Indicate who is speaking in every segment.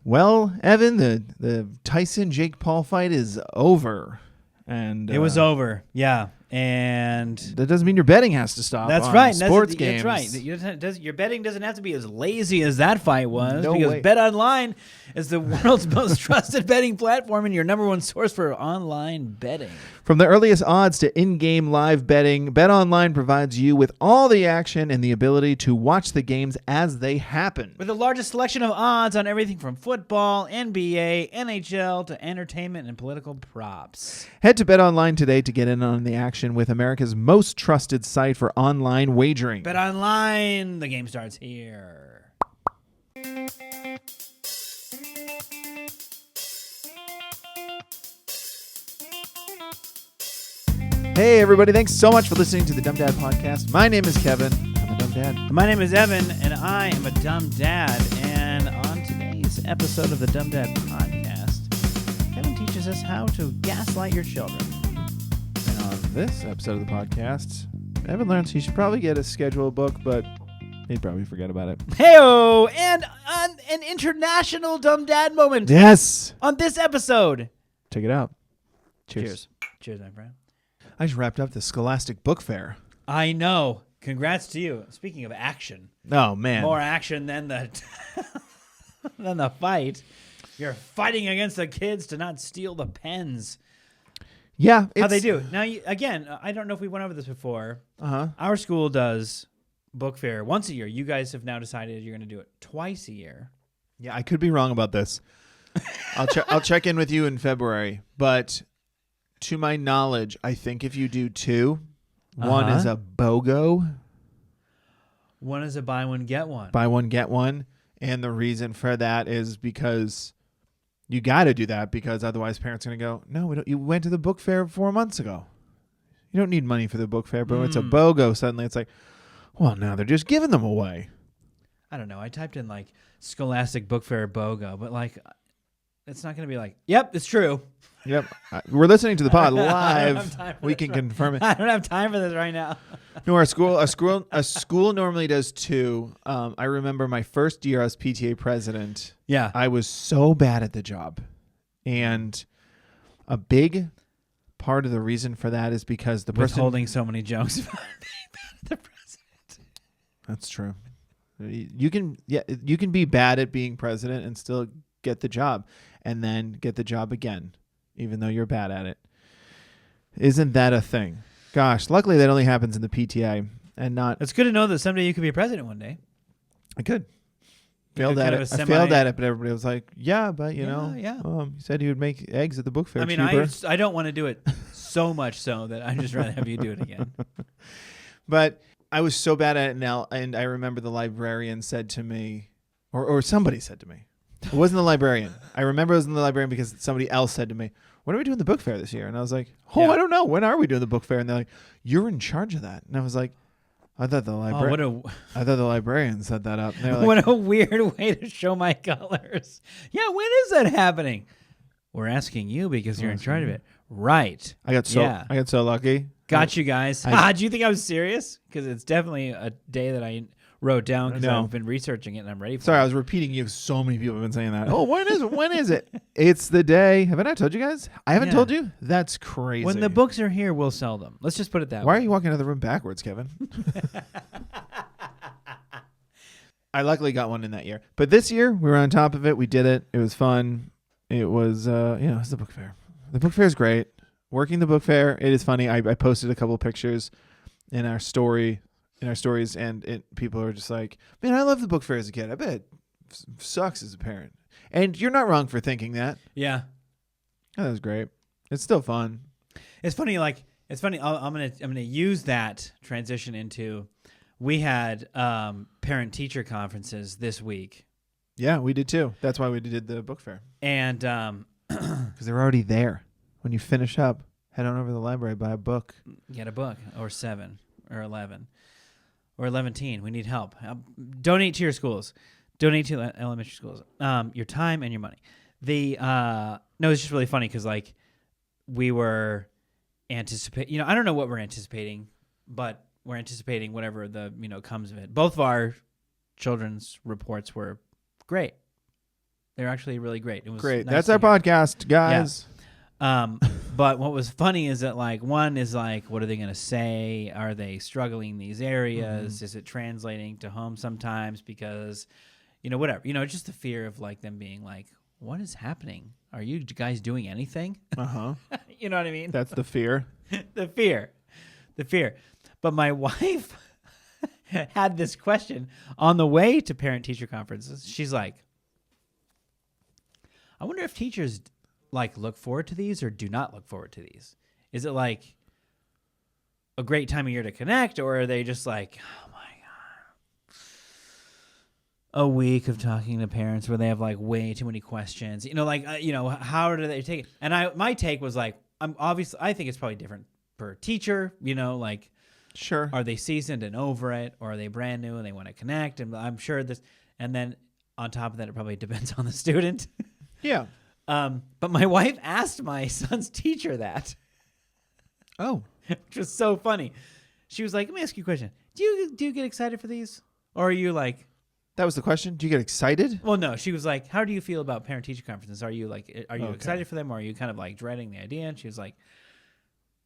Speaker 1: Well, Evan, the Tyson-Jake Paul fight is over. And
Speaker 2: it was over, yeah. And
Speaker 1: that doesn't mean your betting has to stop.
Speaker 2: That's
Speaker 1: on
Speaker 2: right.
Speaker 1: Sports games.
Speaker 2: That's right. Your betting doesn't have to be as lazy as that fight was.
Speaker 1: No
Speaker 2: because
Speaker 1: way.
Speaker 2: BetOnline is the world's most trusted betting platform and your number one source for online betting.
Speaker 1: From the earliest odds to in-game live betting, BetOnline provides you with all the action and the ability to watch the games as they happen.
Speaker 2: With the largest selection of odds on everything from football, NBA, NHL to entertainment and political props.
Speaker 1: Head to BetOnline today to get in on the action with America's most trusted site for online wagering.
Speaker 2: BetOnline, the game starts here.
Speaker 1: Hey, everybody. Thanks so much for listening to the Dumb Dad Podcast. My name is Kevin. I'm a dumb dad.
Speaker 2: My name is Evan, and I am a dumb dad. And on today's episode of the Dumb Dad Podcast, Kevin teaches us how to gaslight your children.
Speaker 1: And on this episode of the podcast, Evan learns he should probably get a schedule book, but he'd probably forget about it.
Speaker 2: Heyo! And an international dumb dad moment.
Speaker 1: Yes.
Speaker 2: On this episode.
Speaker 1: Check it out. Cheers.
Speaker 2: Cheers, my friend.
Speaker 1: I just wrapped up the Scholastic Book Fair.
Speaker 2: I know. Congrats to you. Speaking of action.
Speaker 1: Oh, man.
Speaker 2: More action than the than the fight. You're fighting against the kids to not steal the pens.
Speaker 1: Yeah.
Speaker 2: How'd they do? Now, again, I don't know if we went over this before.
Speaker 1: Uh-huh.
Speaker 2: Our school does book fair once a year. You guys have now decided you're going to do it twice a year.
Speaker 1: Yeah, I could be wrong about this. I'll check in with you in February, but to my knowledge, I think if you do two, one is a BOGO.
Speaker 2: One is a buy one, get one.
Speaker 1: Buy one, get one. And the reason for that is because you got to do that because otherwise parents are going to go, no, you went to the book fair 4 months ago. You don't need money for the book fair, but when it's a BOGO, suddenly it's like, well, now they're just giving them away.
Speaker 2: I don't know. I typed in like Scholastic Book Fair BOGO, but like it's not going to be like, yep, it's true.
Speaker 1: Yep. We're listening to the pod live. We can confirm it.
Speaker 2: I don't have time for this right now.
Speaker 1: No, a school normally does two. I remember my first year as PTA president.
Speaker 2: Yeah.
Speaker 1: I was so bad at the job. And a big part of the reason for that is because the person
Speaker 2: holding so many jokes about being bad at the president.
Speaker 1: That's true. You can be bad at being president and still get the job and then get the job again, even though you're bad at it. Isn't that a thing? Gosh, luckily that only happens in the PTA and not.
Speaker 2: It's good to know that someday you could be a president one day.
Speaker 1: I could. Failed at it. I failed at it, but everybody was like, yeah, but you know, you said you would make eggs at the book fair.
Speaker 2: I mean, I don't want to do it so much so that I'd just rather have you do it again.
Speaker 1: But I was so bad at it now, and I remember the librarian said to me, or somebody said to me, it wasn't the librarian. I remember it wasn't the librarian because somebody else said to me, when are we doing the book fair this year? And I was like, I don't know. When are we doing the book fair? And they're like, you're in charge of that. And I was like, I thought the librarian set that up. Like,
Speaker 2: what a weird way to show my colors. Yeah, when is that happening? We're asking you because you're in charge of it. Right.
Speaker 1: I got so lucky.
Speaker 2: Got you guys. Do you think I was serious? Because it's definitely a day that I wrote down because I've been researching it and I'm ready for it.
Speaker 1: Sorry, I was repeating you. So many people have been saying that. Oh, when is it? When is it? It's the day. Have I not told you guys? I haven't told you? That's crazy.
Speaker 2: When the books are here, we'll sell them. Let's just put it that way.
Speaker 1: Why are you walking out of the room backwards, Kevin? I luckily got one in that year. But this year, we were on top of it. We did it. It was fun. It was, it was the book fair. The book fair is great. Working the book fair, it is funny. I posted a couple of pictures in our stories, and people are just like, man, I love the book fair as a kid. I bet it sucks as a parent. And you're not wrong for thinking that.
Speaker 2: Yeah.
Speaker 1: Oh, that was great. It's still fun.
Speaker 2: It's funny. I'm gonna use that transition into. We had parent teacher conferences this week.
Speaker 1: Yeah, we did too. That's why we did the book fair.
Speaker 2: And
Speaker 1: because they're already there. When you finish up, head on over to the library, buy a book.
Speaker 2: Get a book, or 7, or 11, or 11. We need help. Donate to your schools. Donate to elementary schools. Your time and your money. No, it's just really funny because like we were anticipating. I don't know what we're anticipating, but we're anticipating whatever comes of it. Both of our children's reports were great. They're actually really great. It was
Speaker 1: Great.
Speaker 2: nice
Speaker 1: That's
Speaker 2: to
Speaker 1: our
Speaker 2: hear.
Speaker 1: podcast, guys.
Speaker 2: But what was funny is that like one is like, what are they going to say? Are they struggling in these areas?
Speaker 1: Mm-hmm.
Speaker 2: Is it translating to home sometimes? Because, whatever, just the fear of like them being like, what is happening? Are you guys doing anything?
Speaker 1: Uh-huh.
Speaker 2: You know what I mean?
Speaker 1: That's the fear.
Speaker 2: the fear. But my wife had this question on the way to parent-teacher conferences. She's like, I wonder if teachers like look forward to these or do not look forward to these. Is it like a great time of year to connect, or are they just like, oh my God, a week of talking to parents where they have like way too many questions? How do they take it? And my take was like, I think it's probably different per teacher, like,
Speaker 1: Sure.
Speaker 2: are they seasoned and over it, or are they brand new and they want to connect? And I'm sure this, and then on top of that, it probably depends on the student.
Speaker 1: Yeah.
Speaker 2: But my wife asked my son's teacher that,
Speaker 1: Oh.
Speaker 2: which was so funny. She was like, "Let me ask you a question. Do you get excited for these, or are you like?"
Speaker 1: That was the question. Do you get excited?
Speaker 2: Well, no. She was like, "How do you feel about parent-teacher conferences? Are you
Speaker 1: Okay.
Speaker 2: excited for them, or are you kind of like dreading the idea?" And she was like,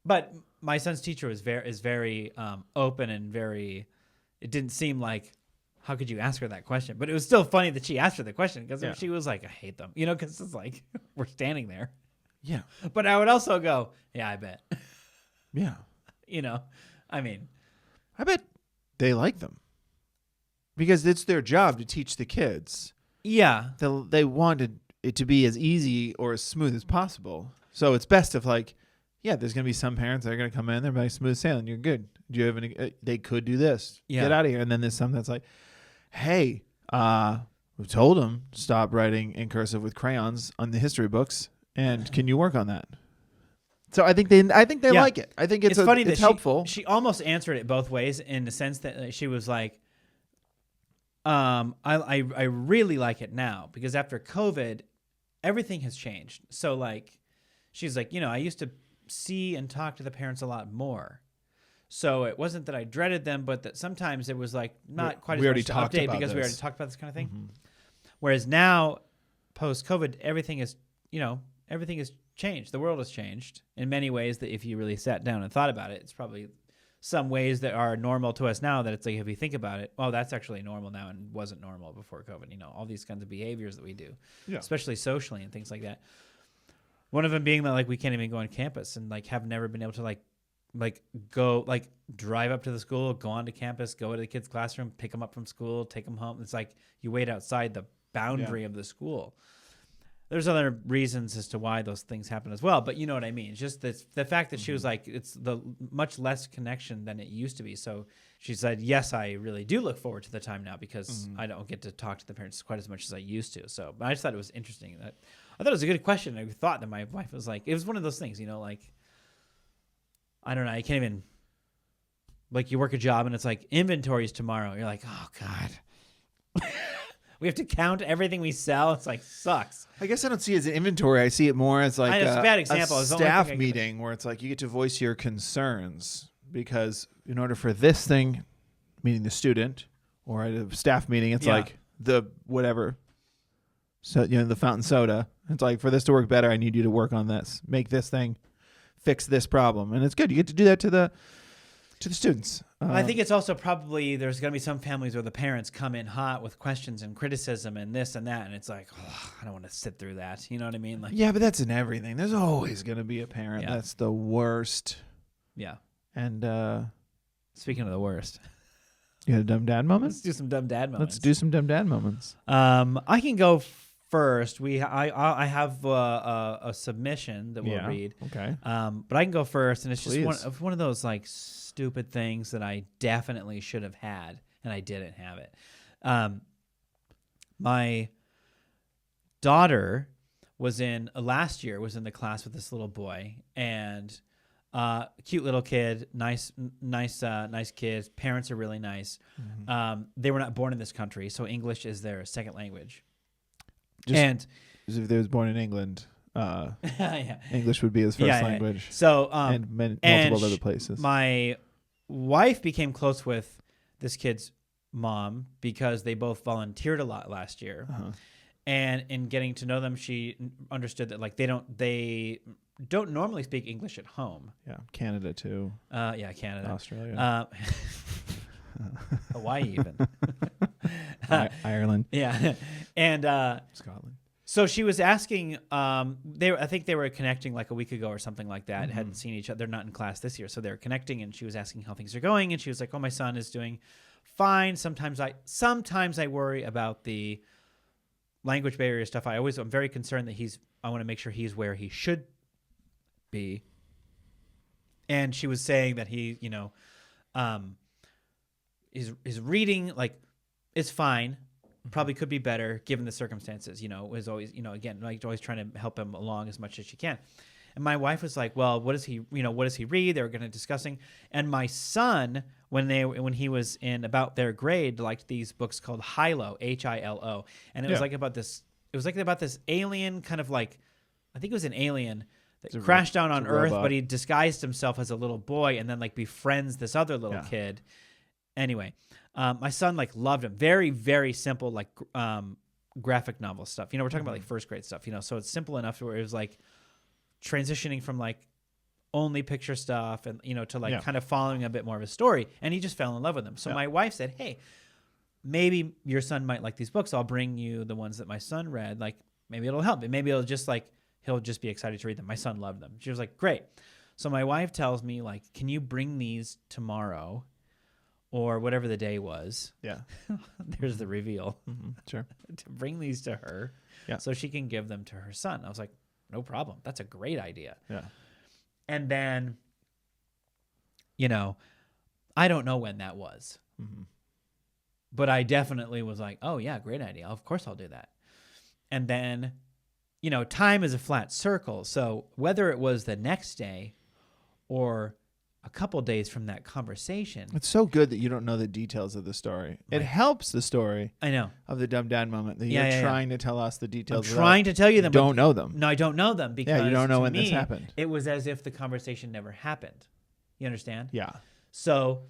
Speaker 2: "But my son's teacher is very open and very. It didn't seem like." How could you ask her that question? But it was still funny that she asked her the question because
Speaker 1: Yeah.
Speaker 2: she was like, I hate them, because it's like, we're standing there.
Speaker 1: Yeah.
Speaker 2: But I would also go, yeah, I bet.
Speaker 1: Yeah.
Speaker 2: I mean,
Speaker 1: I bet they like them because it's their job to teach the kids.
Speaker 2: yeah.
Speaker 1: They wanted it to be as easy or as smooth as possible. So it's best if like, yeah, there's going to be some parents that are going to come in, they're like smooth sailing. You're good. Do you have any, they could do this.
Speaker 2: Yeah.
Speaker 1: Get out of here. And then there's some that's like, hey, we've told them stop writing in cursive with crayons on the history books. And can you work on that? So I think they
Speaker 2: Yeah.
Speaker 1: like it. I think it's
Speaker 2: funny
Speaker 1: it's
Speaker 2: that
Speaker 1: helpful.
Speaker 2: She almost answered it both ways in the sense that she was like, I really like it now because after COVID, everything has changed. So like, she's like, I used to see and talk to the parents a lot more. So it wasn't that I dreaded them, but that sometimes it was like not quite as much to update because we already talked about this kind of thing.
Speaker 1: Mm-hmm.
Speaker 2: Whereas now, post-COVID, everything has changed. The world has changed in many ways that if you really sat down and thought about it, it's probably some ways that are normal to us now that it's like, if you think about it, oh, that's actually normal now and wasn't normal before COVID. All these kinds of behaviors that we do, especially socially and things like that. One of them being that like we can't even go on campus and like have never been able to like go like drive up to the school, go onto campus, go to the kid's classroom, pick them up from school, take them home. It's like you wait outside the boundary of the school. There's other reasons as to why those things happen as well, but you know what I mean. It's just the fact that she was like, it's the much less connection than it used to be. So she said, yes, I really do look forward to the time now because I don't get to talk to the parents quite as much as I used to. So, but I just thought it was interesting. I thought it was a good question. I thought that my wife was like, it was one of those things, like, I don't know. I can't even, like, you work a job and it's like inventory's tomorrow. You're like, oh God, we have to count everything we sell. It's like, sucks.
Speaker 1: I guess I don't see it as an inventory. I see it more as like
Speaker 2: It's a bad example.
Speaker 1: a
Speaker 2: It's the only
Speaker 1: staff
Speaker 2: thing
Speaker 1: meeting where it's like you get to voice your concerns because in order for this thing, meaning the student, or at a staff meeting, it's like the whatever. So, the fountain soda. It's like, for this to work better, I need you to work on this. Make this thing fix this problem. And it's good. You get to do that to the students.
Speaker 2: I think it's also probably there's going to be some families where the parents come in hot with questions and criticism and this and that. And it's like, oh, I don't want to sit through that. You know what I mean? Like,
Speaker 1: yeah, but that's in everything. There's always going to be a parent.
Speaker 2: Yeah.
Speaker 1: That's the worst.
Speaker 2: Yeah.
Speaker 1: And
Speaker 2: Speaking of the worst,
Speaker 1: you got a dumb dad moment?
Speaker 2: let's do some dumb dad moments.
Speaker 1: Let's do some dumb dad moments.
Speaker 2: I can go first. I have a submission that we'll read.
Speaker 1: Okay.
Speaker 2: But I can go first, and it's
Speaker 1: Please.
Speaker 2: just one of those like stupid things that I definitely should have had, and I didn't have it. My daughter was last year was in the class with this little boy, and cute little kid, nice kids. Parents are really nice.
Speaker 1: Mm-hmm.
Speaker 2: They were not born in this country, so English is their second language.
Speaker 1: Just
Speaker 2: And
Speaker 1: as if they was born in England,
Speaker 2: yeah.
Speaker 1: English would be his first language.
Speaker 2: So
Speaker 1: And multiple
Speaker 2: and
Speaker 1: other places.
Speaker 2: My wife became close with this kid's mom because they both volunteered a lot last year.
Speaker 1: Uh-huh.
Speaker 2: And in getting to know them, she understood that like they don't normally speak English at home.
Speaker 1: Yeah, Canada too.
Speaker 2: Yeah, Canada,
Speaker 1: Australia,
Speaker 2: Hawaii, even
Speaker 1: Ireland,
Speaker 2: yeah, and
Speaker 1: Scotland.
Speaker 2: so she was asking. I think they were connecting like a week ago or something like that. Hadn't seen each other. They're not in class this year, so they're connecting. And she was asking how things are going, and she was like, "Oh, my son is doing fine. Sometimes I worry about the language barrier stuff. I'm very concerned that I want to make sure he's where he should be." And she was saying that he, his reading like is fine. Probably could be better given the circumstances. Was always, again, like always trying to help him along as much as she can. And my wife was like, "Well, what does he read?" They were going to discussing. And my son, when he was in about their grade, liked these books called Hilo, Hilo, and it was like about this. It was like about this alien kind of like, I think it was an alien that crashed down on Earth, but he disguised himself as a little boy and then like befriends this other little kid. Anyway, my son like loved him. Very, very simple like graphic novel stuff. We're talking about like first grade stuff. So it's simple enough where it was like transitioning from like only picture stuff and to like kind of following a bit more of a story. And he just fell in love with them. So my wife said, "Hey, maybe your son might like these books. I'll bring you the ones that my son read. Like maybe it'll help. Maybe it'll just like he'll just be excited to read them." My son loved them. She was like, "Great." So my wife tells me like, "Can you bring these tomorrow?" Or whatever the day was.
Speaker 1: Yeah.
Speaker 2: There's the reveal.
Speaker 1: Sure.
Speaker 2: To bring these to her so she can give them to her son. I was like, no problem. That's a great idea.
Speaker 1: Yeah.
Speaker 2: And then, I don't know when that was. But I definitely was like, oh, yeah, great idea. Of course I'll do that. And then, time is a flat circle. So whether it was the next day or a couple days from that conversation.
Speaker 1: It's so good that you don't know the details of the story. It helps the story.
Speaker 2: I know.
Speaker 1: Of the dumb dad moment that you're trying to tell us the details.
Speaker 2: I'm trying to tell you them.
Speaker 1: Don't know them.
Speaker 2: No, I don't know them because
Speaker 1: you don't know when
Speaker 2: me,
Speaker 1: this happened.
Speaker 2: It was as if the conversation never happened. You understand?
Speaker 1: Yeah.
Speaker 2: So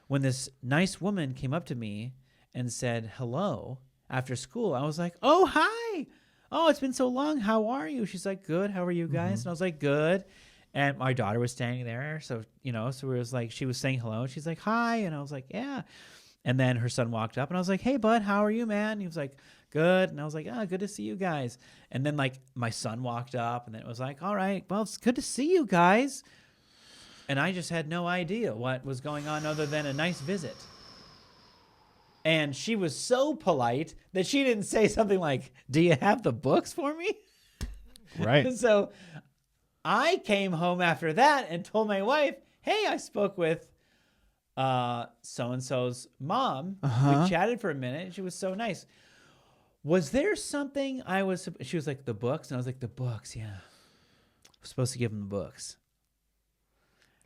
Speaker 2: when this nice woman came up to me and said hello after school, I was like, "Oh, hi. Oh, it's been so long. How are you?" She's like, "Good. How are you guys?" And I was like, "Good." And my daughter was standing there. So, so it was like, she was saying hello. She's like, "Hi." And I was like, "Yeah." And then her son walked up and I was like, "Hey, bud, how are you, man?" And he was like, "Good." And I was like, "Ah, good to see you guys." And then like my son walked up and then it was like, "All right, well, it's good to see you guys." And I just had no idea what was going on other than a nice visit. And she was so polite that she didn't say something like, "Do you have the books for me?"
Speaker 1: Right.
Speaker 2: So I came home after that and told my wife, "Hey, I spoke with so-and-so's mom. We chatted for a minute and she was so nice. Was there something she was like, "The books?" And I was like, "The books, yeah. I was supposed to give them the books."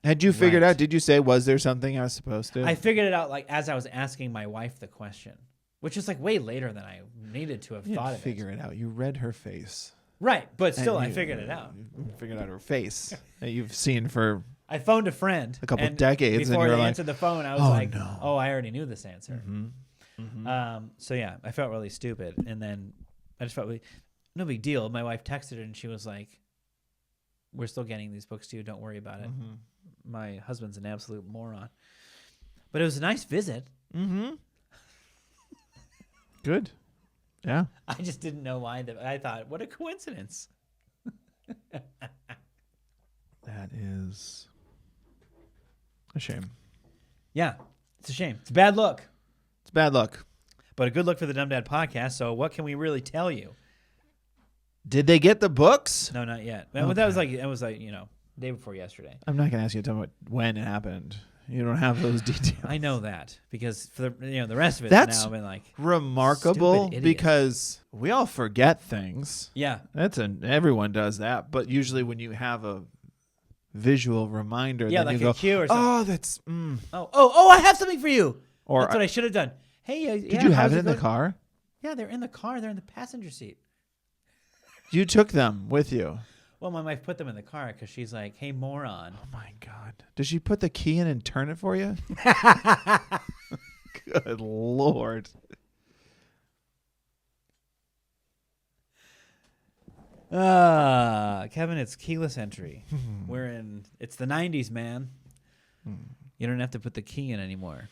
Speaker 1: Had you figured out, did you say, was there something I was supposed to?
Speaker 2: I figured it out like as I was asking my wife the question, which is like way later than I needed to have thought of it.
Speaker 1: Figure it out. You read her face.
Speaker 2: Right, but still, I figured it out.
Speaker 1: You figured out her face that you've seen for
Speaker 2: I phoned a friend
Speaker 1: a couple decades,
Speaker 2: before
Speaker 1: and you're
Speaker 2: they
Speaker 1: like,
Speaker 2: answered the phone, I was like, no. "Oh, I already knew this answer." So yeah, I felt really stupid, and then I just felt no big deal. My wife texted her, and she was like, "We're still getting these books to you. Don't worry about it." My husband's an absolute moron, but it was a nice visit.
Speaker 1: Good. Yeah.
Speaker 2: I just didn't know why. I thought, what a coincidence.
Speaker 1: That is a shame.
Speaker 2: Yeah, it's a shame. It's a bad look.
Speaker 1: It's bad luck.
Speaker 2: But a good look for the Dumb Dad podcast. So what can we really tell you?
Speaker 1: Did they get the books?
Speaker 2: No, not yet.
Speaker 1: Okay.
Speaker 2: That was like day before yesterday.
Speaker 1: I'm not gonna ask you to tell me when it happened. You don't have those details.
Speaker 2: I know that because for the rest of it
Speaker 1: That's
Speaker 2: now been like
Speaker 1: remarkable because we all forget things.
Speaker 2: Yeah,
Speaker 1: everyone does that. But usually when you have a visual reminder, then
Speaker 2: like
Speaker 1: you go,
Speaker 2: cue or something.
Speaker 1: "Oh, that's."
Speaker 2: Oh! I have something for you.
Speaker 1: Or
Speaker 2: that's what I should have done. Hey,
Speaker 1: did you have it in the car?
Speaker 2: Yeah, they're in the car. They're in the passenger seat.
Speaker 1: You took them with you.
Speaker 2: Well, my wife put them in the car because she's like, "Hey, moron."
Speaker 1: Oh, my God. Does she put the key in and turn it for you? Good Lord.
Speaker 2: Kevin, it's keyless entry. It's the 90s, man. You don't have to put the key in anymore.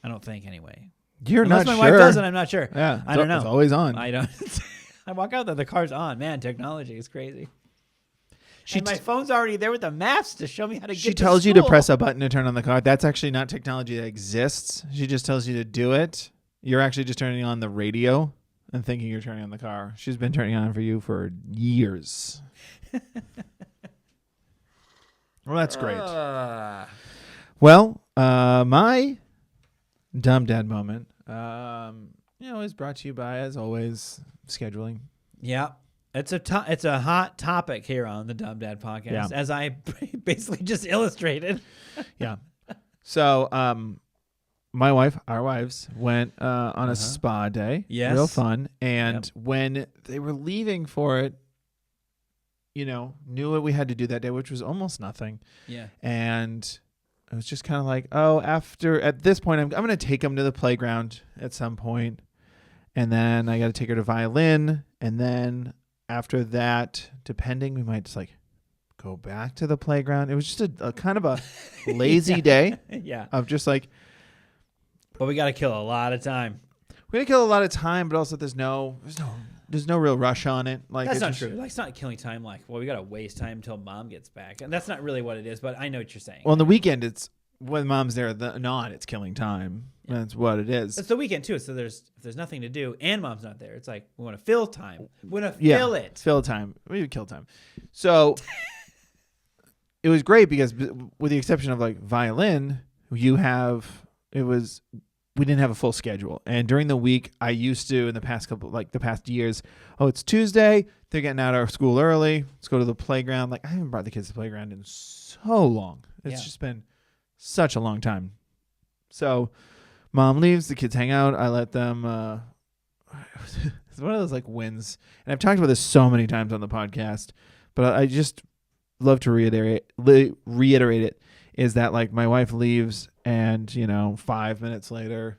Speaker 2: I don't think, anyway.
Speaker 1: You're
Speaker 2: Unless
Speaker 1: not
Speaker 2: my
Speaker 1: sure.
Speaker 2: wife doesn't, I'm not sure.
Speaker 1: Yeah,
Speaker 2: I don't know.
Speaker 1: It's always on.
Speaker 2: I don't. I walk out there, the car's on. Man, technology is crazy. And my phone's already there with the maps to show me how to get to
Speaker 1: She tells you
Speaker 2: school.
Speaker 1: to press a button to turn on the car. That's actually not technology that exists. She just tells you to do it. You're actually just turning on the radio and thinking you're turning on the car. She's been turning on for you for years. Well, that's great. Well, my dumb dad moment, is brought to you by, as always, scheduling.
Speaker 2: Yeah. It's a hot topic here on the Dumb Dad podcast, as I basically just illustrated.
Speaker 1: Yeah. So, our wives went on a spa day.
Speaker 2: Yes.
Speaker 1: Real fun. And when they were leaving for it, knew what we had to do that day, which was almost nothing.
Speaker 2: Yeah.
Speaker 1: And it was just kind of like, at this point, I'm going to take them to the playground at some point. And then I got to take her to violin. And then after that, depending, we might just go back to the playground. It was just a kind of a lazy day.
Speaker 2: Yeah.
Speaker 1: Of just
Speaker 2: but we got to kill a lot of time.
Speaker 1: We're going to kill a lot of time, but also there's no real rush on it.
Speaker 2: That's not true. It's not killing time. We got to waste time until mom gets back. And that's not really what it is, but I know what you're saying.
Speaker 1: Well, on the weekend, it's when mom's there, it's killing time. Yeah. That's what it is.
Speaker 2: It's the weekend, too. So if there's nothing to do and mom's not there, it's we want to fill time. We want to fill it.
Speaker 1: Fill time. We would kill time. So it was great because with the exception of violin, we didn't have a full schedule. And during the week, I used to, in the past the past years, it's Tuesday, they're getting out of school early, let's go to the playground. I haven't brought the kids to the playground in so long. It's just been such a long time. So mom leaves, the kids hang out, I let them, it's one of those wins. And I've talked about this so many times on the podcast, but I just love to reiterate it, is that my wife leaves and 5 minutes later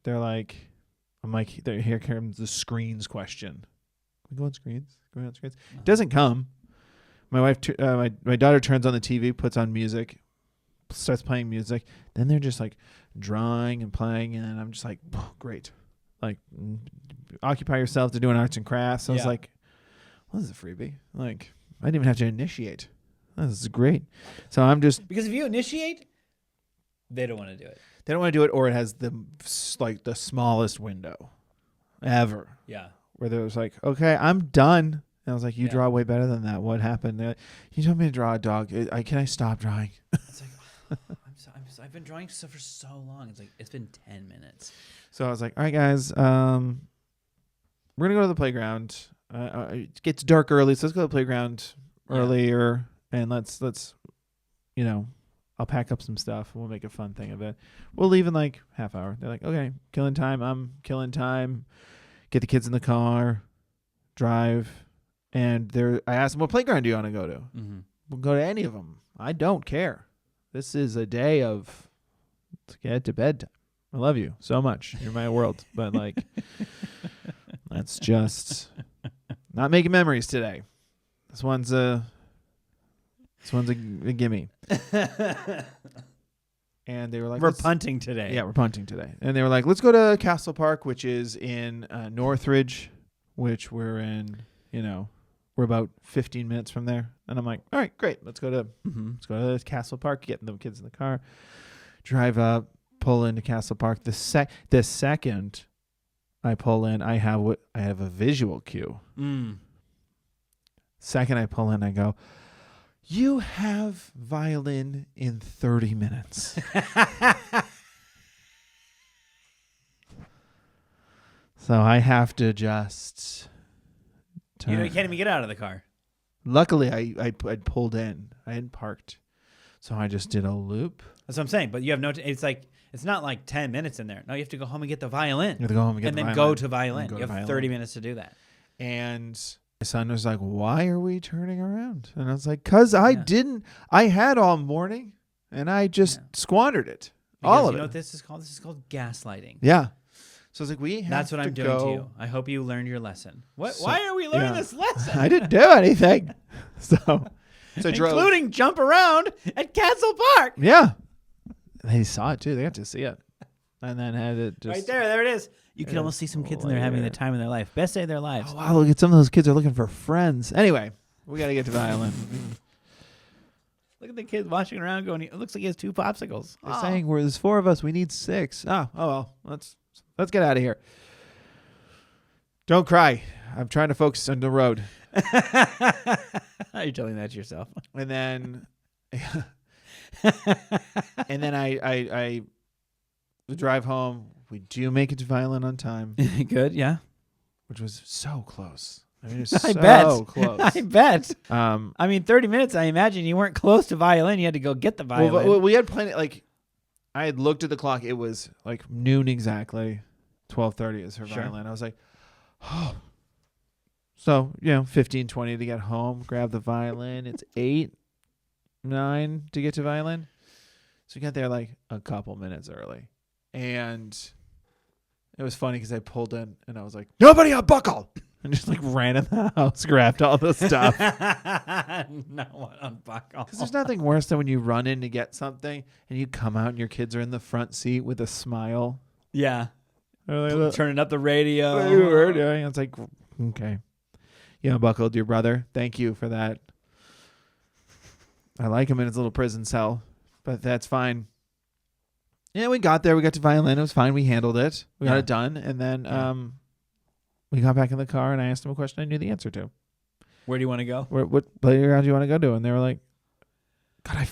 Speaker 1: here comes the screens question. Can we go on screens? It doesn't come. My wife, my daughter turns on the TV, puts on music, starts playing music. Then they're just drawing and playing, and I'm just great. Occupy yourself to doing arts and crafts. So I was well, this is a freebie. I didn't even have to initiate. This is great. So I'm just,
Speaker 2: because if you initiate, they don't want to do it.
Speaker 1: They don't want to do it, or it has the smallest window ever.
Speaker 2: Yeah.
Speaker 1: Where there was okay, I'm done. And I was you draw way better than that. What happened? You told me to draw a dog. Can I stop drawing?
Speaker 2: It's I've been drawing stuff for so long. It's been 10 minutes.
Speaker 1: So I was all right, guys, we're going to go to the playground. It gets dark early, so let's go to the playground earlier, and let's I'll pack up some stuff, and we'll make a fun thing of it. We'll leave in half hour. They're okay, killing time. I'm killing time. Get the kids in the car, drive, and I asked them, what playground do you want to go to?
Speaker 2: Mm-hmm.
Speaker 1: We'll go to any of them. I don't care. This is a day of let's get to bed time. I love you so much. You're my world. But that's just not making memories today. This one's a gimme. And they were
Speaker 2: we're punting today.
Speaker 1: Yeah, we're punting today. And they were let's go to Castle Park, which is in Northridge, which we're in, we're about 15 minutes from there. And I'm all right, great. Let's go to Castle Park, get the kids in the car, drive up, pull into Castle Park. The second I pull in, I have a visual cue. Second I pull in, I go, you have violin in 30 minutes. So I have to just turn.
Speaker 2: You can't even get out of the car.
Speaker 1: Luckily, I'd pulled in. I hadn't parked. So I just did a loop.
Speaker 2: That's what I'm saying. But you have no... it's not 10 minutes in there. No, you have to go home and get the violin.
Speaker 1: You have to go home and get the violin.
Speaker 2: And then go to violin. You have 30 minutes to do that.
Speaker 1: And my son was why are we turning around? And I was because I had all morning and I just squandered it.
Speaker 2: Because
Speaker 1: all of it.
Speaker 2: You know what this is called? This is called gaslighting.
Speaker 1: Yeah. So I was like, we have
Speaker 2: That's what
Speaker 1: to
Speaker 2: I'm doing
Speaker 1: go.
Speaker 2: to you. I hope you learned your lesson. What?
Speaker 1: So-
Speaker 2: Why are we learning
Speaker 1: yeah.
Speaker 2: this lesson?
Speaker 1: I didn't do anything. So I drove.
Speaker 2: Including jump around at Castle Park.
Speaker 1: Yeah. They saw it too. They got to see it. And then had it just.
Speaker 2: Right there it is. You can
Speaker 1: Yeah.
Speaker 2: almost see some kids in there having the
Speaker 1: Later.
Speaker 2: time of their life. Best day of their lives.
Speaker 1: Oh, wow, look at some of those kids are looking for friends. Anyway, we got to get to violin.
Speaker 2: Look at the kid watching around going, it looks like he has 2 popsicles.
Speaker 1: They're saying there's 4 of us. We need 6. Oh well. Let's get out of here. Don't cry. I'm trying to focus on the road.
Speaker 2: You're telling that to yourself.
Speaker 1: And then, I drive home. We do make it to violin on time,
Speaker 2: Good, yeah.
Speaker 1: which was so close. I mean, it was
Speaker 2: I
Speaker 1: so
Speaker 2: bet.
Speaker 1: close.
Speaker 2: I bet.
Speaker 1: I
Speaker 2: 30 minutes, I imagine you weren't close to violin. You had to go get the violin.
Speaker 1: well, we had plenty. Like, I had looked at the clock. It was like noon exactly. 12:30 is her
Speaker 2: Sure.
Speaker 1: violin. I was like, oh. So 15, 20 to get home. Grab the violin. It's 8, 9 to get to violin. So we got there like a couple minutes early, and it was funny because I pulled in and I was like, "Nobody unbuckle!" and just like ran in the house, grabbed all the stuff.
Speaker 2: No one unbuckle.
Speaker 1: Because there's nothing worse than when you run in to get something and you come out and your kids are in the front seat with a smile.
Speaker 2: Yeah.
Speaker 1: They're like,
Speaker 2: Turning up the radio.
Speaker 1: "What you were doing?" It's like, okay, you unbuckled your brother. Thank you for that. I like him in his little prison cell, but that's fine. Yeah, we got there. We got to violin. It was fine. We handled it. We got
Speaker 2: Yeah.
Speaker 1: it done. And then
Speaker 2: Yeah.
Speaker 1: we got back in the car and I asked them a question I knew the answer to.
Speaker 2: Where do you want to go?
Speaker 1: What playground do you want to go to? And they were like, God, I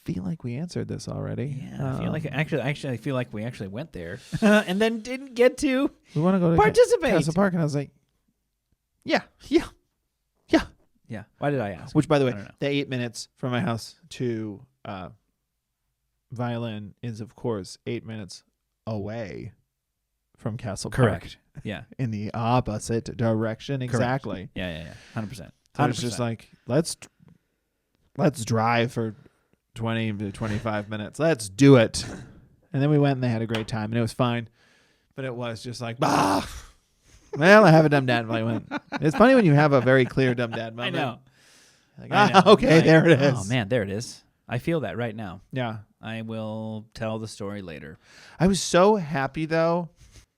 Speaker 1: feel like we answered this already.
Speaker 2: Yeah, I feel like actually I feel like we actually went there and then didn't get to
Speaker 1: we want to go to
Speaker 2: participate.
Speaker 1: Castle Park. And I was like, yeah.
Speaker 2: Yeah. Why did I ask?
Speaker 1: Which, by the
Speaker 2: I
Speaker 1: way,
Speaker 2: don't know.
Speaker 1: the 8 minutes from my house to violin is, of course, 8 minutes away from Castle Park.
Speaker 2: Correct. Yeah.
Speaker 1: In the opposite direction. Exactly.
Speaker 2: Yeah. 100%.
Speaker 1: So it's just like, let's drive for 20 to 25 minutes. Let's do it. And then we went and they had a great time and it was fine. But it was just like, bah. Well, I have a dumb dad moment. It's funny when you have a very clear dumb dad
Speaker 2: I
Speaker 1: moment.
Speaker 2: know.
Speaker 1: Like,
Speaker 2: I know.
Speaker 1: okay,
Speaker 2: Right.
Speaker 1: there it is.
Speaker 2: Oh man, there it is. I feel that right now.
Speaker 1: Yeah.
Speaker 2: I will tell the story later.
Speaker 1: I was so happy though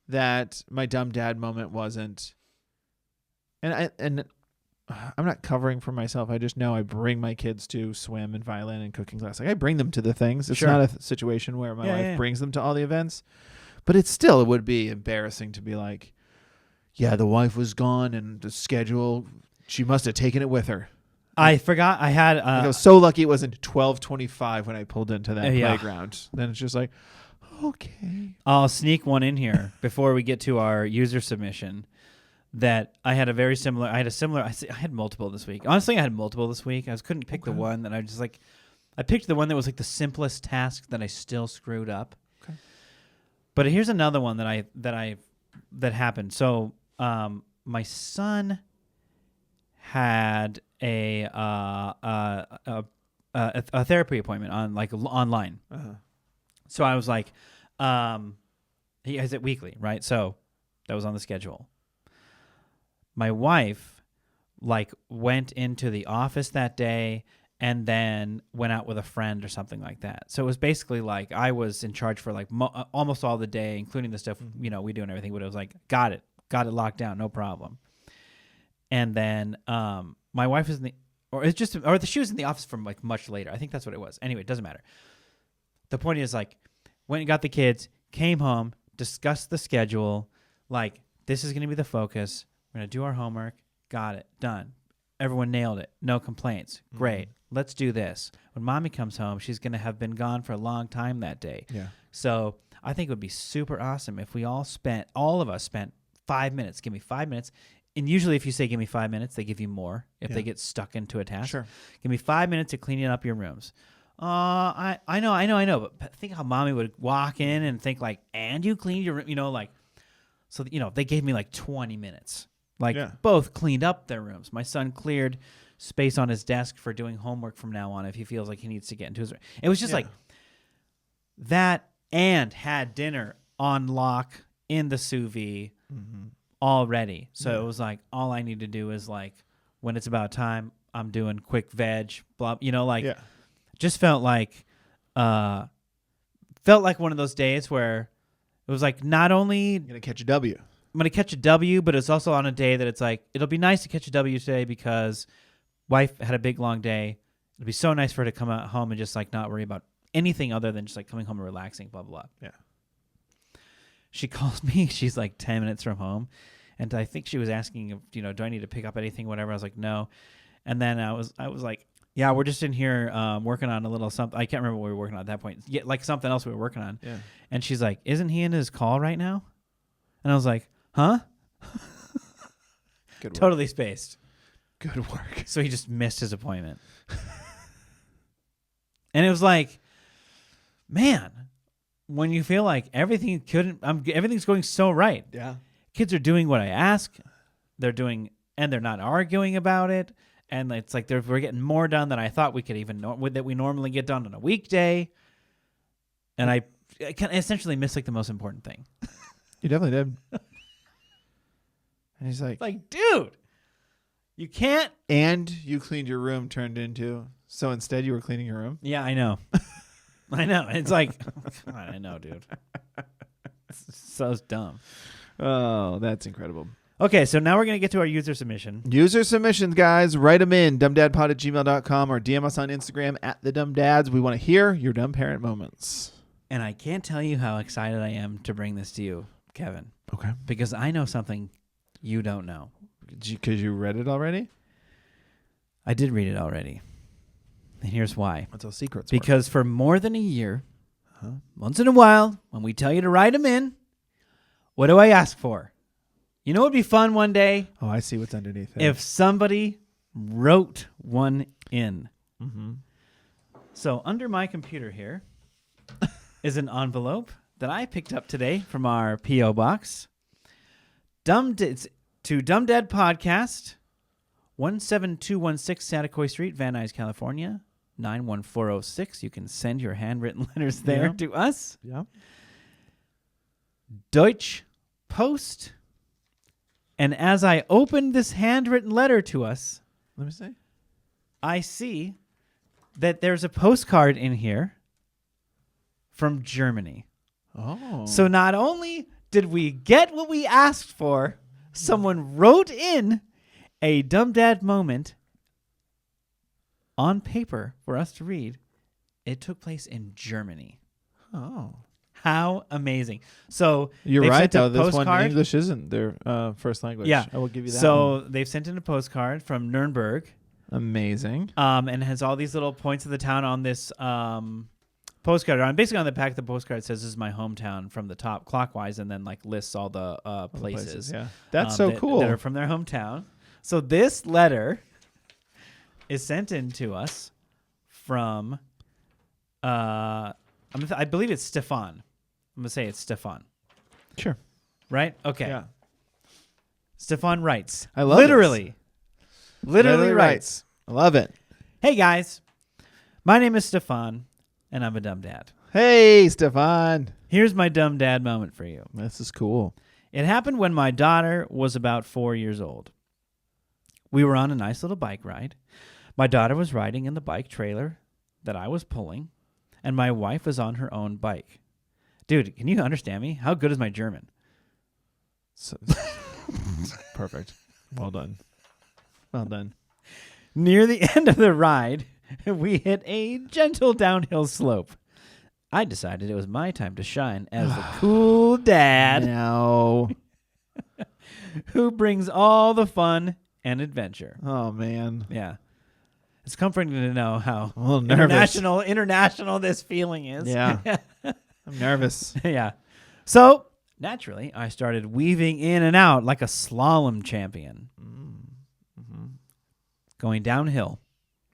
Speaker 1: that my dumb dad moment wasn't, and I'm not covering for myself. I just know I bring my kids to swim and violin and cooking class. Like I bring them to the things. It's
Speaker 2: Sure.
Speaker 1: not a situation where my
Speaker 2: Yeah,
Speaker 1: wife
Speaker 2: yeah.
Speaker 1: brings them to all the events, but it would be embarrassing to be like, yeah, the wife was gone and the schedule. She must have taken it with her.
Speaker 2: I forgot I had.
Speaker 1: Like, I was so lucky it wasn't 12:25 when I pulled into that
Speaker 2: Yeah.
Speaker 1: playground. Then it's just like, okay.
Speaker 2: I'll sneak one in here before we get to our user submission. That I had a similar. I had multiple this week. Honestly, I had multiple this week. Couldn't pick the one that I just like. I picked the one that was like the simplest task that I still screwed up.
Speaker 1: Okay.
Speaker 2: But here's another one that happened. So my son had a therapy appointment online.
Speaker 1: Uh-huh.
Speaker 2: So I was like, he has it weekly, right? So that was on the schedule. My wife went into the office that day and then went out with a friend or something like that. So it was basically like I was in charge for almost all the day, including the stuff, we do and everything, but it was like, got it locked down. No problem. And then, my wife was she was in the office from much later. I think that's what it was. Anyway, it doesn't matter. The point is went and got the kids, came home, discussed the schedule. This is going to be the focus. We're going to do our homework. Got it. Done. Everyone nailed it. No complaints. Great. Let's do this. When mommy comes home, she's going to have been gone for a long time that day.
Speaker 1: Yeah.
Speaker 2: So I think it would be super awesome if all of us spent 5 minutes. Give me 5 minutes. And usually if you say give me 5 minutes, they give you more if they get stuck into a task.
Speaker 1: Sure.
Speaker 2: Give me 5 minutes to cleaning up your rooms. I know. But think how mommy would walk in and think and you cleaned your room, so they gave me 20 minutes. Both cleaned up their rooms. My son cleared space on his desk for doing homework from now on if he feels like he needs to get into his room. It was just that and had dinner on lock in the sous vide
Speaker 1: Mm-hmm.
Speaker 2: already. So
Speaker 1: Yeah.
Speaker 2: it was like all I need to do is like when it's about time, I'm doing quick veg, blah,
Speaker 1: Yeah.
Speaker 2: just felt like one of those days where it was like not only
Speaker 1: You're gonna catch a W.
Speaker 2: I'm gonna catch a W, but it's also on a day that it's like it'll be nice to catch a W today because wife had a big long day. It'd be so nice for her to come out home and just like not worry about anything other than just like coming home and relaxing, blah blah blah.
Speaker 1: Yeah.
Speaker 2: She calls me. She's like 10 minutes from home, and I think she was asking, if, do I need to pick up anything, whatever. I was like, no. And then I was like, yeah, we're just in here working on a little something. I can't remember what we were working on at that point. Yeah, like something else we were working on.
Speaker 1: Yeah.
Speaker 2: And she's like, isn't he in his call right now? And I was like, huh?
Speaker 1: Good work.
Speaker 2: Totally spaced.
Speaker 1: Good work.
Speaker 2: So he just missed his appointment. And it was like, man, when you feel like everything's going so right.
Speaker 1: Yeah.
Speaker 2: Kids are doing what I ask. They're doing, and they're not arguing about it. And it's like we're getting more done than I thought we could even that we normally get done on a weekday. And I can essentially miss like the most important thing.
Speaker 1: You definitely did. And he's like,
Speaker 2: Dude, you can't.
Speaker 1: and you cleaned your room turned into. So instead, you were cleaning your room.
Speaker 2: Yeah, I know. I know. It's like, God, I know, dude. It's so dumb.
Speaker 1: Oh, that's incredible.
Speaker 2: Okay, so now we're going to get to our user submission.
Speaker 1: User submissions, guys. Write them in, dumbdadpod@gmail.com or DM us on Instagram @thedumbdads. We want to hear your dumb parent moments.
Speaker 2: And I can't tell you how excited I am to bring this to you, Kevin,
Speaker 1: Okay.
Speaker 2: because I know something you don't know.
Speaker 1: Because you read it already?
Speaker 2: I did read it already. And here's why.
Speaker 1: That's how secrets
Speaker 2: Because for more than a year,
Speaker 1: work.
Speaker 2: once in a while, when we tell you to write them in, what do I ask for? You know what would be fun one day?
Speaker 1: Oh, I see what's underneath it.
Speaker 2: If somebody wrote one in.
Speaker 1: Mm-hmm.
Speaker 2: So under my computer here is an envelope that I picked up today from our P.O. box. It's to Dumb Dad Podcast, 17216 Satakoy Street, Van Nuys, California, 91406. You can send your handwritten letters there
Speaker 1: Yeah.
Speaker 2: to us.
Speaker 1: Yeah.
Speaker 2: Deutsche Post. And as I opened this handwritten letter to us,
Speaker 1: Let me see.
Speaker 2: I see that there's a postcard in here from Germany.
Speaker 1: Oh.
Speaker 2: So not only did we get what we asked for, someone wrote in a Dumb Dad moment on paper for us to read. It took place in Germany.
Speaker 1: Oh.
Speaker 2: How amazing. So
Speaker 1: You're
Speaker 2: they've
Speaker 1: right,
Speaker 2: sent a
Speaker 1: though. This one,
Speaker 2: postcard.
Speaker 1: English isn't their first language.
Speaker 2: Yeah.
Speaker 1: I will give you that
Speaker 2: So
Speaker 1: one.
Speaker 2: they've sent in a postcard from Nuremberg.
Speaker 1: Amazing.
Speaker 2: And has all these little points of the town on this postcard. On basically on the back of the postcard, it says this is my hometown from the top clockwise, and then like lists all the
Speaker 1: All the
Speaker 2: places.
Speaker 1: Yeah. That's so cool.
Speaker 2: That are from their hometown. So this letter is sent in to us from I believe it's Stefan. I'm gonna say it's Stefan.
Speaker 1: Sure.
Speaker 2: Right? Okay.
Speaker 1: Yeah.
Speaker 2: Stefan writes.
Speaker 1: I love
Speaker 2: Literally
Speaker 1: Literally
Speaker 2: writes.
Speaker 1: I love it.
Speaker 2: Hey guys, my name is Stefan, and I'm a dumb dad.
Speaker 1: Hey, Stefan.
Speaker 2: Here's my dumb dad moment for you.
Speaker 1: This is cool.
Speaker 2: It happened when my daughter was about 4 years old. We were on a nice little bike ride. My daughter was riding in the bike trailer that I was pulling, and my wife was on her own bike. Dude, can you understand me? How good is my German?
Speaker 1: So, perfect. Well done. Well done.
Speaker 2: Near the end of the ride, we hit a gentle downhill slope. I decided it was my time to shine as the cool dad
Speaker 1: No.
Speaker 2: who brings all the fun and adventure.
Speaker 1: Oh, man.
Speaker 2: Yeah. It's comforting to know how
Speaker 1: I'm a little nervous.
Speaker 2: international this feeling is.
Speaker 1: Yeah. I'm nervous.
Speaker 2: Yeah. So, naturally, I started weaving in and out like a slalom champion,
Speaker 1: Mm-hmm.
Speaker 2: going downhill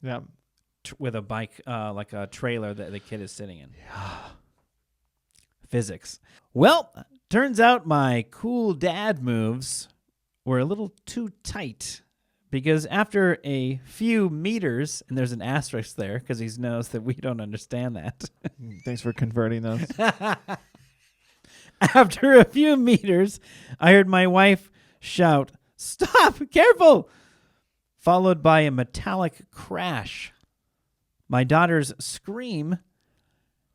Speaker 1: Yeah.
Speaker 2: with a bike, like a trailer that the kid is sitting in. Physics. Well, turns out my cool dad moves were a little too tight because after a few meters, and there's an asterisk there because he knows that we don't understand that.
Speaker 1: Thanks for converting those.
Speaker 2: After a few meters, I heard my wife shout, "Stop! Careful!" followed by a metallic crash. My daughter's scream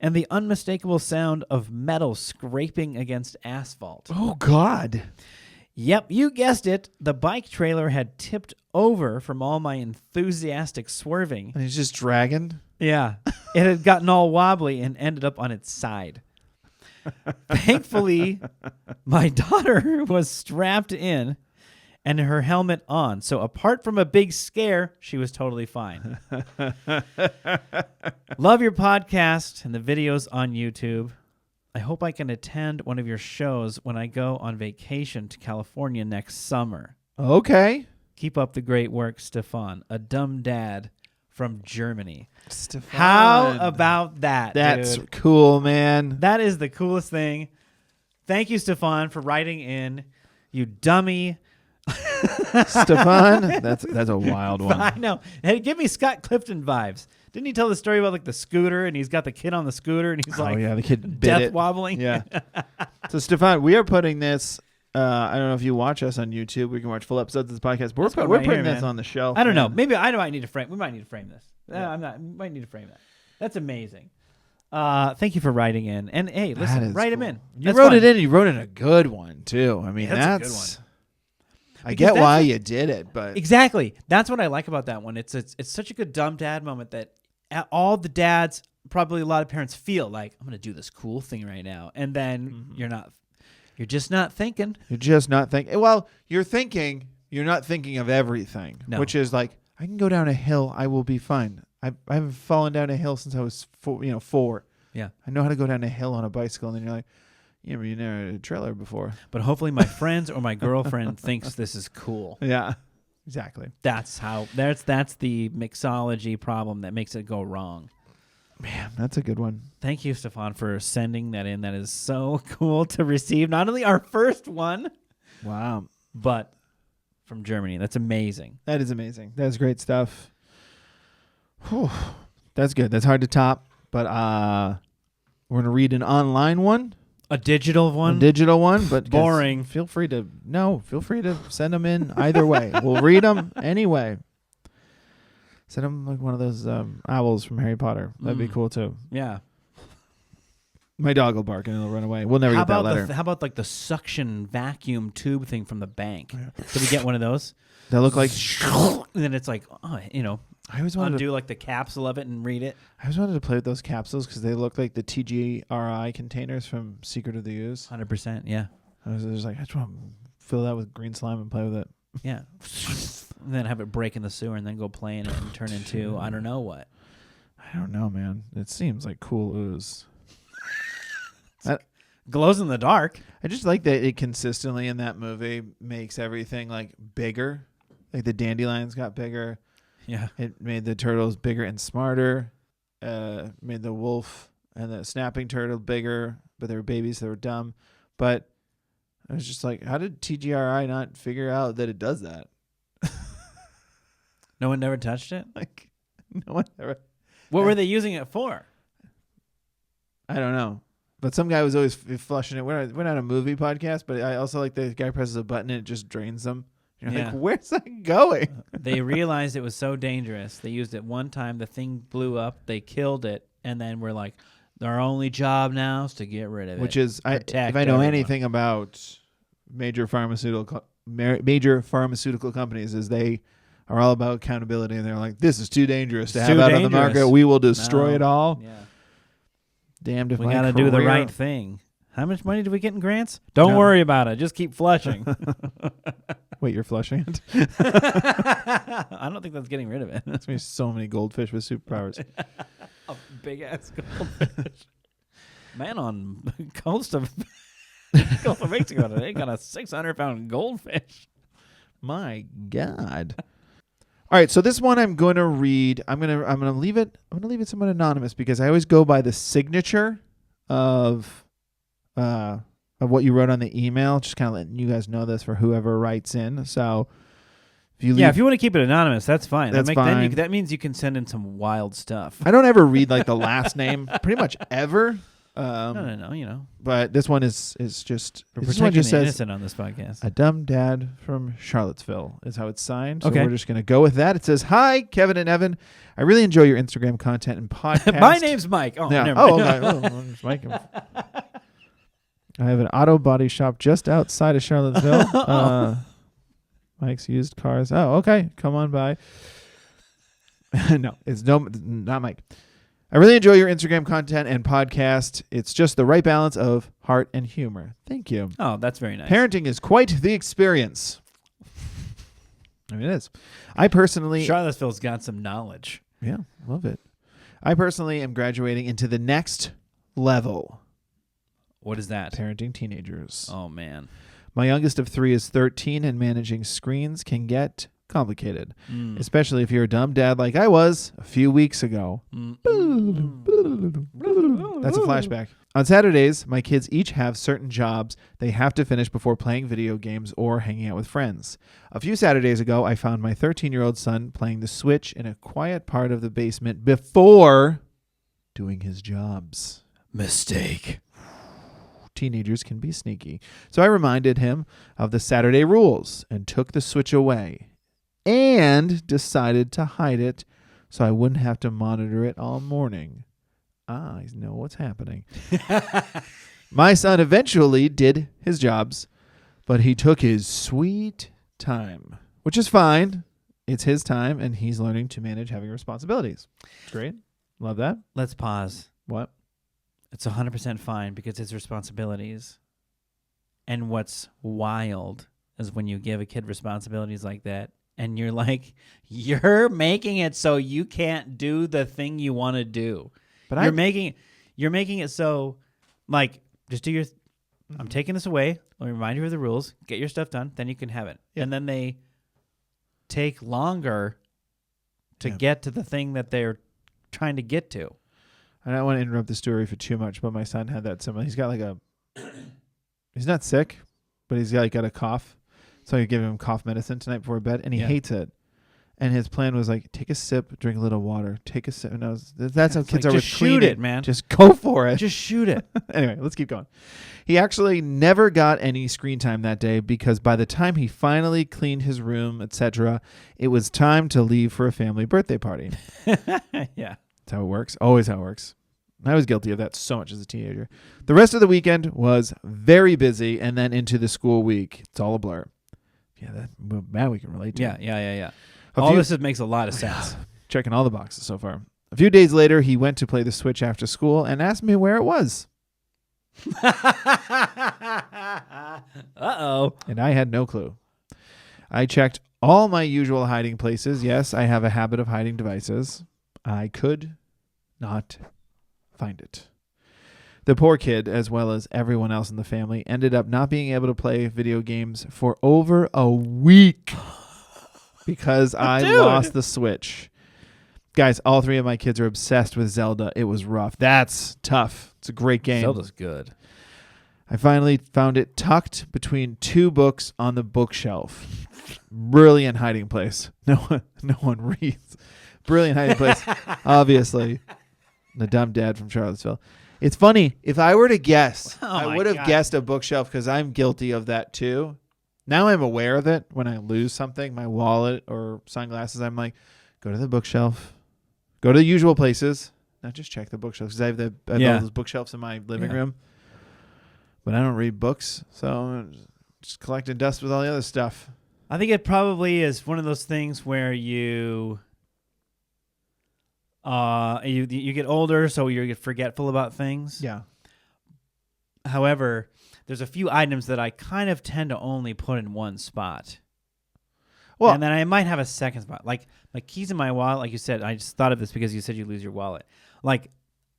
Speaker 2: and the unmistakable sound of metal scraping against asphalt.
Speaker 1: Oh, God.
Speaker 2: Yep, you guessed it. The bike trailer had tipped over from all my enthusiastic swerving.
Speaker 1: And he's just dragging?
Speaker 2: Yeah. It had gotten all wobbly and ended up on its side. Thankfully, my daughter was strapped in and her helmet on. So apart from a big scare, she was totally fine. Love your podcast and the videos on YouTube. I hope I can attend one of your shows when I go on vacation to California next summer.
Speaker 1: Okay.
Speaker 2: Keep up the great work, Stefan, a dumb dad from Germany.
Speaker 1: Stefan.
Speaker 2: How about that,
Speaker 1: That's
Speaker 2: dude?
Speaker 1: cool, man.
Speaker 2: That is the coolest thing. Thank you, Stefan, for writing in. You dummy.
Speaker 1: Stefan, that's a wild one.
Speaker 2: I know. Hey, give me Scott Clifton vibes. Didn't he tell the story about like the scooter and he's got the kid on the scooter and he's like,
Speaker 1: yeah, the kid bit
Speaker 2: death
Speaker 1: it.
Speaker 2: wobbling?
Speaker 1: Yeah. So, Stefan, we are putting this. I don't know if you watch us on YouTube. We can watch full episodes of this podcast. But we're putting this on the shelf.
Speaker 2: I don't know.
Speaker 1: man.
Speaker 2: Maybe I might need to frame. We might need to frame this.
Speaker 1: Yeah.
Speaker 2: I'm not. We might need to frame that. That's amazing. Thank you for writing in. And hey, listen, write him in.
Speaker 1: You
Speaker 2: That's
Speaker 1: wrote
Speaker 2: fun.
Speaker 1: it in. You wrote in a good one too. I mean,
Speaker 2: Yeah, that's a good one.
Speaker 1: I
Speaker 2: Because
Speaker 1: get
Speaker 2: that's
Speaker 1: why
Speaker 2: what-
Speaker 1: you did it, but
Speaker 2: Exactly. That's what I like about that one. It's such a good dumb dad moment that all the dads, probably a lot of parents feel like, I'm going to do this cool thing right now. And then you're just not thinking.
Speaker 1: you're just not thinking. Well, you're thinking. You're not thinking of everything,
Speaker 2: No.
Speaker 1: which is like, I can go down a hill. I will be fine. I haven't fallen down a hill since I was 4.
Speaker 2: Yeah.
Speaker 1: I know how to go down a hill on a bicycle. And then you're like, yeah, but you never had a trailer before.
Speaker 2: But hopefully my friends or my girlfriend thinks this is cool.
Speaker 1: Yeah, exactly.
Speaker 2: That's the mixology problem that makes it go wrong.
Speaker 1: Man, that's a good one.
Speaker 2: Thank you, Stefan, for sending that in. That is so cool to receive. Not only our first one,
Speaker 1: Wow.
Speaker 2: but from Germany. That's amazing.
Speaker 1: That is amazing. That's great stuff. Whew. That's good. That's hard to top. But we're going to read an online one.
Speaker 2: A digital one?
Speaker 1: A digital one, but guys,
Speaker 2: Boring.
Speaker 1: Feel free to send them in either way. We'll read them anyway. Send them like one of those owls from Harry Potter. That'd be cool too.
Speaker 2: Yeah.
Speaker 1: My dog will bark and it'll run away. We'll never
Speaker 2: How
Speaker 1: get that
Speaker 2: about
Speaker 1: letter.
Speaker 2: how about like the suction vacuum tube thing from the bank? Did we get one of those?
Speaker 1: They look like.
Speaker 2: And then it's like,
Speaker 1: I always wanted
Speaker 2: undo like the capsule of it and read it.
Speaker 1: I always wanted to play with those capsules because they look like the TGRI containers from Secret of the Ooze.
Speaker 2: 100%. Yeah.
Speaker 1: I was just like, I just want to fill that with green slime and play with it.
Speaker 2: Yeah. And then have it break in the sewer and then go play in it and turn into I don't know what.
Speaker 1: I don't know, man. It seems like cool ooze.
Speaker 2: Glows in the dark.
Speaker 1: I just like that it consistently in that movie makes everything like bigger. Like the dandelions got bigger.
Speaker 2: Yeah.
Speaker 1: It made the turtles bigger and smarter. Made the wolf and the snapping turtle bigger, but they were babies. They were dumb. But I was just like, how did TGRI not figure out that it does that?
Speaker 2: No one never touched it?
Speaker 1: Like, no one ever.
Speaker 2: What were they using it for?
Speaker 1: I don't know. But some guy was always flushing it. We're not a movie podcast, but I also like the guy presses a button and it just drains them. You're
Speaker 2: Yeah.
Speaker 1: like, where's that going?
Speaker 2: They realized it was so dangerous. They used it one time. The thing blew up. They killed it. And then we're like, our only job now is to get rid of it.
Speaker 1: Which is, if I
Speaker 2: Protect
Speaker 1: know
Speaker 2: everyone.
Speaker 1: anything about major pharmaceutical companies, is they are all about accountability. And they're like, this is too dangerous to
Speaker 2: It's
Speaker 1: have
Speaker 2: too
Speaker 1: out on the
Speaker 2: dangerous.
Speaker 1: market. We will destroy
Speaker 2: No.
Speaker 1: it all.
Speaker 2: Yeah.
Speaker 1: Damned if
Speaker 2: We
Speaker 1: my
Speaker 2: got to do the
Speaker 1: career-
Speaker 2: right thing. How much money do we get in grants? Don't
Speaker 1: No.
Speaker 2: worry about it. Just keep flushing.
Speaker 1: Wait, you're flushing it?
Speaker 2: I don't think that's getting rid of it.
Speaker 1: There's gonna be so many goldfish with superpowers.
Speaker 2: A big ass goldfish. Man on coast of Gulf of Mexico today got a 600-pound goldfish.
Speaker 1: My God. All right, so this one I'm going to read. I'm gonna leave it somewhat anonymous because I always go by the signature of what you wrote on the email. Just kind of letting you guys know this for whoever writes in. So if you leave,
Speaker 2: Yeah, if you want to keep it anonymous, that's fine.
Speaker 1: That's
Speaker 2: Then
Speaker 1: fine.
Speaker 2: that means you can send in some wild stuff.
Speaker 1: I don't ever read like the last name pretty much ever.
Speaker 2: No. You know,
Speaker 1: But this one is just
Speaker 2: we're
Speaker 1: this one
Speaker 2: protecting
Speaker 1: just
Speaker 2: the
Speaker 1: says
Speaker 2: innocent on this podcast.
Speaker 1: a dumb dad from Charlottesville is how it's signed. So
Speaker 2: Okay.
Speaker 1: we're just going to go with that. It says, "Hi, Kevin and Evan. I really enjoy your Instagram content and podcast."
Speaker 2: My name's Mike. Oh,
Speaker 1: Yeah.
Speaker 2: never
Speaker 1: Oh,
Speaker 2: mind.
Speaker 1: okay. Oh, it's Mike. I have an auto body shop just outside of Charlottesville. Mike's used cars. Oh, okay. Come on by. No, it's not Mike. I really enjoy your Instagram content and podcast. It's just the right balance of heart and humor. Thank you.
Speaker 2: Oh, that's very nice.
Speaker 1: Parenting is quite the experience. I mean, it is. I personally...
Speaker 2: Charlottesville's got some knowledge.
Speaker 1: Yeah, love it. I personally am graduating into the next level.
Speaker 2: What is that?
Speaker 1: Parenting teenagers.
Speaker 2: Oh, man.
Speaker 1: My youngest of 3 is 13, and managing screens can get complicated, especially if you're a dumb dad like I was a few weeks ago. That's a flashback. On Saturdays, my kids each have certain jobs they have to finish before playing video games or hanging out with friends. A few Saturdays ago, I found my 13-year-old son playing the Switch in a quiet part of the basement before doing his jobs.
Speaker 2: Mistake.
Speaker 1: Teenagers can be sneaky. So I reminded him of the Saturday rules and took the Switch away and decided to hide it so I wouldn't have to monitor it all morning. I know what's happening. My son eventually did his jobs, but he took his sweet time, which is fine. It's his time, and he's learning to manage having responsibilities. Great. Love that.
Speaker 2: Let's pause.
Speaker 1: What?
Speaker 2: It's 100% fine because it's responsibilities. And what's wild is when you give a kid responsibilities like that, and you're like, you're making it so you can't do the thing you want to do.
Speaker 1: But
Speaker 2: you're making it so, like, just do your. I'm taking this away. Let me remind you of the rules. Get your stuff done, then you can have it.
Speaker 1: Yeah.
Speaker 2: And then they take longer to get to the thing that they're trying to get to.
Speaker 1: I don't want to interrupt the story for too much, but my son had that similar. He's got like he's not sick, but he's got a cough. So I gave him cough medicine tonight before bed, and he hates it. And his plan was like, take a sip, drink a little water, take a sip. And that's how kids are with
Speaker 2: just
Speaker 1: cleaning.
Speaker 2: shoot it, man.
Speaker 1: Just go for it.
Speaker 2: Just shoot it.
Speaker 1: Anyway, let's keep going. He actually never got any screen time that day because by the time he finally cleaned his room, etc., it was time to leave for a family birthday party.
Speaker 2: Yeah.
Speaker 1: That's how it works. Always how it works. I was guilty of that so much as a teenager. The rest of the weekend was very busy, and then into the school week. It's all a blur. Yeah, that we can relate to.
Speaker 2: Yeah. All this makes a lot of sense.
Speaker 1: Checking all the boxes so far. A few days later, he went to play the Switch after school and asked me where it was.
Speaker 2: Uh-oh.
Speaker 1: And I had no clue. I checked all my usual hiding places. Yes, I have a habit of hiding devices. I could not find it. The poor kid, as well as everyone else in the family, ended up not being able to play video games for over a week because I lost the Switch. Guys, all 3 of my kids are obsessed with Zelda. It was rough. That's tough. It's a great game.
Speaker 2: Zelda's good.
Speaker 1: I finally found it tucked between 2 books on the bookshelf. Brilliant hiding place. No one reads. Brilliant hiding place. Obviously. The dumb dad from Charlottesville. It's funny. If I were to guess, I would have guessed a bookshelf because I'm guilty of that too. Now I'm aware of it. When I lose something, my wallet or sunglasses, I'm like, go to the bookshelf. Go to the usual places. Not just check the bookshelves because I have all those bookshelves in my living room. But I don't read books, so I'm just collecting dust with all the other stuff.
Speaker 2: I think it probably is one of those things where you get older, so you get forgetful about things.
Speaker 1: Yeah.
Speaker 2: However, there's a few items that I kind of tend to only put in one spot.
Speaker 1: Well,
Speaker 2: and then I might have a second spot. Like my keys in my wallet, like you said, I just thought of this because you said you lose your wallet. Like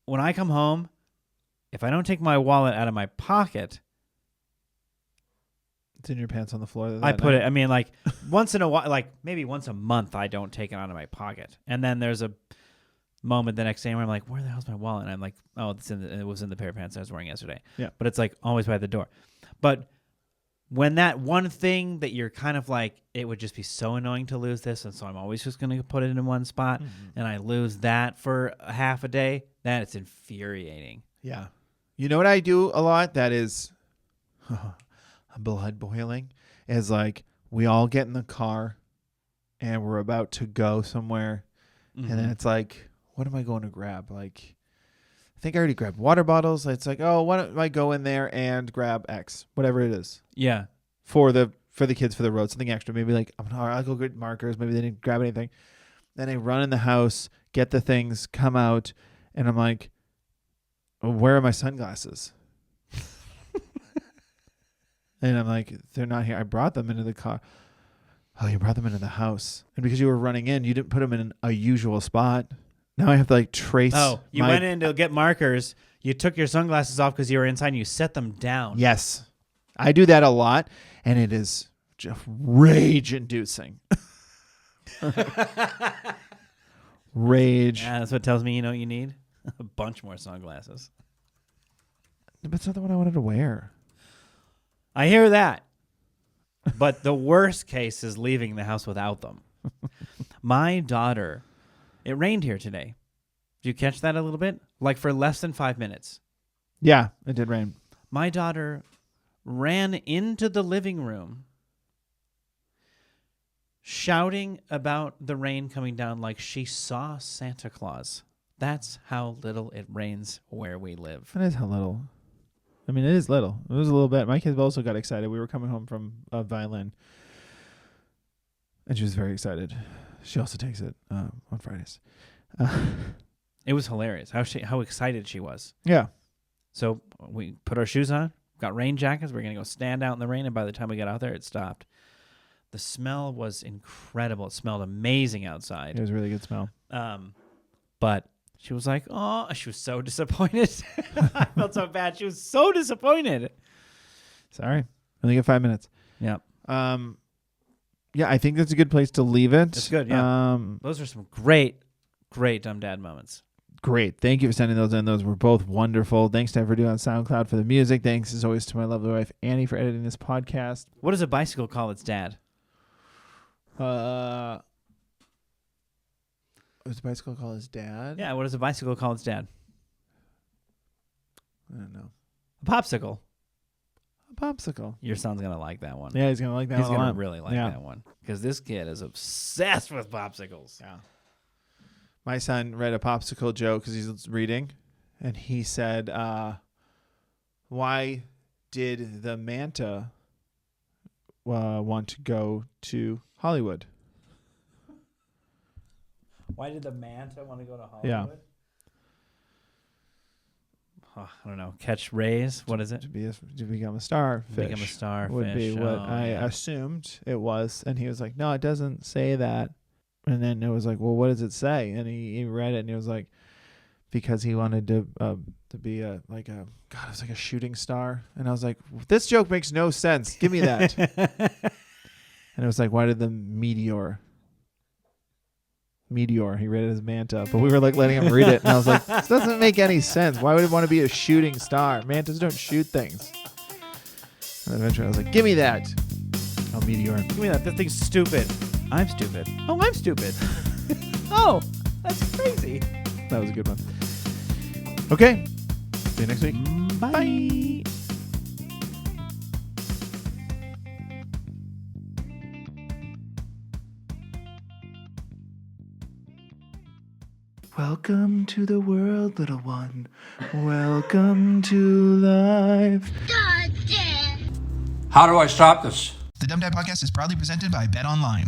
Speaker 2: when I come home, if I don't take my wallet out of my pocket,
Speaker 1: it's in your pants on the floor.
Speaker 2: I put it, I mean, like once in a while, like maybe once a month, I don't take it out of my pocket. And then there's a moment the next day where I'm like, where the hell's my wallet? And I'm like, oh, it was in the pair of pants I was wearing yesterday.
Speaker 1: Yeah.
Speaker 2: But it's like always by the door. But when that one thing that you're kind of like, it would just be so annoying to lose this, and so I'm always just going to put it in one spot, and I lose that for a half a day, that it's infuriating.
Speaker 1: Yeah. You know what I do a lot that is blood boiling is like we all get in the car and we're about to go somewhere.
Speaker 2: Mm-hmm.
Speaker 1: And then it's like, what am I going to grab? Like, I think I already grabbed water bottles. It's like, oh, why don't I go in there and grab X, whatever it is.
Speaker 2: Yeah.
Speaker 1: For the kids for the road, something extra. Maybe like, I'll go get markers. Maybe they didn't grab anything. Then I run in the house, get the things, come out, and I'm like, where are my sunglasses? And I'm like, they're not here. I brought them into the car. Oh, you brought them into the house. And because you were running in, you didn't put them in a usual spot. Now I have to like trace.
Speaker 2: Oh, you went in to get markers. You took your sunglasses off because you were inside and you set them down.
Speaker 1: Yes. I do that a lot, and it is just rage-inducing. Rage.
Speaker 2: Yeah, that's what tells me you know what you need? A bunch more sunglasses.
Speaker 1: But it's not the one I wanted to wear.
Speaker 2: I hear that. But the worst case is leaving the house without them. My daughter, it rained here today. Did you catch that a little bit? Like for less than 5 minutes.
Speaker 1: Yeah, it did rain.
Speaker 2: My daughter ran into the living room shouting about the rain coming down like she saw Santa Claus. That's how little it rains where we live.
Speaker 1: That is how little. I mean, it is little. It was a little bit. My kids also got excited. We were coming home from violin, and she was very excited. She also takes it on Fridays.
Speaker 2: It was hilarious how excited she was.
Speaker 1: Yeah.
Speaker 2: So we put our shoes on, got rain jackets. We're going to go stand out in the rain, and by the time we got out there, it stopped. The smell was incredible. It smelled amazing outside.
Speaker 1: It was a really good smell.
Speaker 2: But she was like, oh, she was so disappointed. I felt so bad. She was so disappointed.
Speaker 1: Sorry. Only got 5 minutes.
Speaker 2: Yeah.
Speaker 1: Yeah, I think that's a good place to leave it.
Speaker 2: That's good, yeah. Those are some great Dumb Dad moments.
Speaker 1: Great. Thank you for sending those in. Those were both wonderful. Thanks to Verdú on SoundCloud for the music. Thanks, as always, to my lovely wife, Annie, for editing this podcast.
Speaker 2: What does a bicycle call its dad?
Speaker 1: What does the bicycle call his dad?
Speaker 2: Yeah, what does a bicycle call its dad?
Speaker 1: I don't know.
Speaker 2: A popsicle.
Speaker 1: A popsicle.
Speaker 2: Your son's going to like that one.
Speaker 1: Yeah, he's going to like that one.
Speaker 2: He's going to really like that one. Because this kid is obsessed with popsicles.
Speaker 1: Yeah. My son read a popsicle joke because he's reading, and he said, why did the manta want to go to Hollywood?
Speaker 2: Why did the manta want to go to Hollywood?
Speaker 1: Yeah.
Speaker 2: Oh, I don't know. Catch rays? What is it?
Speaker 1: To become a starfish.
Speaker 2: Become a starfish.
Speaker 1: Would be what I assumed it was. And he was like, no, it doesn't say that. And then it was like, well, what does it say? And he read it, and he was like, because he wanted to be it was like a shooting star. And I was like, this joke makes no sense. Give me that. And it was like, why did the meteor? He read it as manta, but we were like letting him read it, and I was like, this doesn't make any sense. Why would it want to be a shooting star? Mantas don't shoot things. And eventually I was like, give me that. Oh, meteor.
Speaker 2: Give me that. That thing's stupid. I'm stupid. Oh, I'm stupid. Oh, that's crazy.
Speaker 1: That was a good one. Okay. See you next week.
Speaker 2: Bye.
Speaker 1: Bye. Welcome to the world, little one. Welcome to life.
Speaker 3: How do I stop this?
Speaker 4: The Dumb Dad Podcast is proudly presented by Bet Online.